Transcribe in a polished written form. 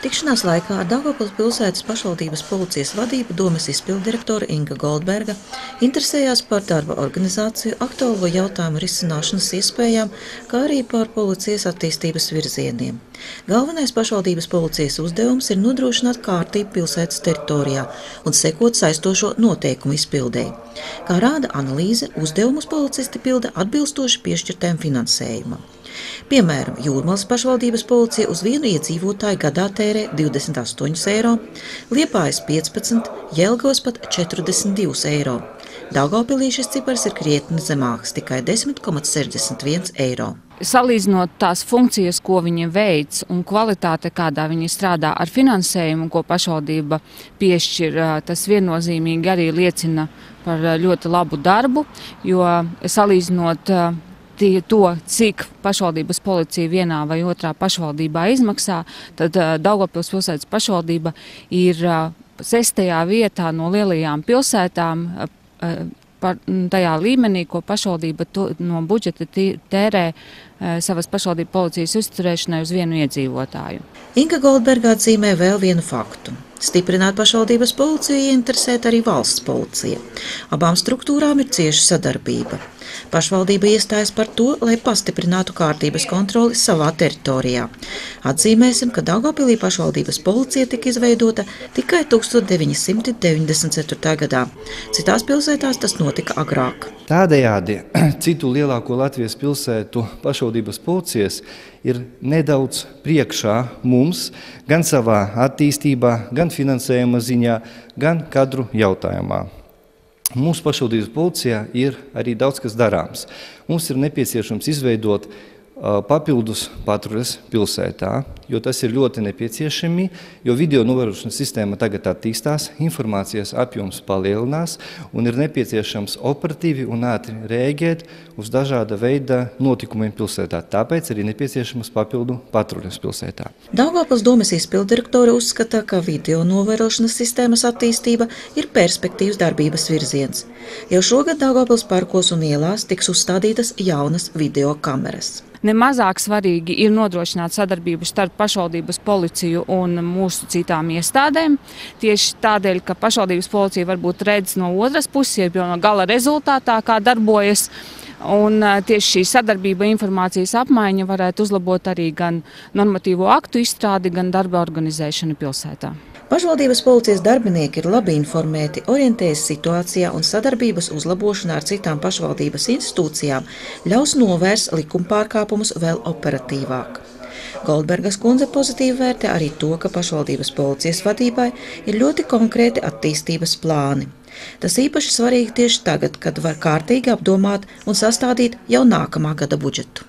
Tikšanās laikā ar Daugavpils pilsētas pašvaldības policijas vadību domes izpilddirektora Inga Goldberga interesējās par darba organizāciju, aktuālo jautājumu risināšanas iespējām, kā arī par policijas attīstības virzieniem. Galvenais pašvaldības policijas uzdevums ir nodrošināt kārtību pilsētas teritorijā un sekot saistošo noteikumu izpildēji. Kā rāda analīze, uzdevumus policisti pilda atbilstoši piešķirtēm finansējumam. Piemēram, Jūrmalas pašvaldības policija uz vienu iedzīvotāju gadā tērē 28 eiro, Liepājas 15, Jelgavas pat 42 eiro. Daugavpilī šis cipars ir krietni zemāks, tikai 10,61 eiro. Salīdzinot tās funkcijas, ko viņi veic un kvalitāte, kādā viņi strādā ar finansējumu, ko pašvaldība piešķir, tas viennozīmīgi arī liecina par ļoti labu darbu, jo salīdzinot to, cik pašvaldības policija vienā vai otrā pašvaldībā izmaksā, tad Daugavpils pilsētas pašvaldība ir 6. vietā no lielajām pilsētām tajā līmenī, ko pašvaldība no budžeta tērē savas pašvaldību policijas uzturēšanai uz vienu iedzīvotāju. Inga Goldberga atzīmē vēl vienu faktu. Stiprināt pašvaldības policiju ieinteresēt arī valsts policija. Abām struktūrām ir cieša sadarbība. Pašvaldība iestājas par to, lai pastiprinātu kārtības kontroli savā teritorijā. Atzīmēsim, ka Daugavpilī pašvaldības policija tika izveidota tikai 1994. gadā. Citās pilsētās tas notika agrāk. Tādējādi citu lielāko Latvijas pilsētu pašvaldības policijas ir nedaudz priekšā mums gan savā attīstībā, gan finansējuma ziņā, gan kadru jautājumā. Mūsu pašvaldības policijā ir arī daudz kas darāms. Mums ir nepieciešams izveidot papildus patruļas pilsētā, jo tas ir ļoti nepieciešami, jo video novērošanas sistēma tagad attīstās, informācijas apjoms palielinās un ir nepieciešams operatīvi un ātri rēģēt uz dažāda veida notikumiem pilsētā. Tāpēc arī nepieciešamas papildu patruļas pilsētā. Daugavpils domes izpilddirektora uzskata, ka video novērošanas sistēmas attīstība ir perspektīvas darbības virziens. Jau šogad Daugavpils parkos un ielās tiks uzstādītas jaunas video kameras. Nemazāk svarīgi ir nodrošināt sadarbību starp pašvaldības policiju un mūsu citām iestādēm. Tieši tādēļ, ka pašvaldības policija varbūt redz no otras puses, jau no gala rezultātā, kā darbojas. Un tieši šī sadarbība, informācijas apmaiņa varētu uzlabot arī gan normatīvo aktu izstrādi, gan darba organizēšanu pilsētā. Pašvaldības policijas darbinieki ir labi informēti, orientējas situācijā un sadarbības uzlabošanā ar citām pašvaldības institūcijām ļaus novērst likumpārkāpumus vēl operatīvāk. Goldbergas kundze pozitīvi vērtē arī to, ka pašvaldības policijas vadībai ir ļoti konkrēti attīstības plāni. Tas īpaši svarīgi tieši tagad, kad var kārtīgi apdomāt un sastādīt jau nākamā gada budžetu.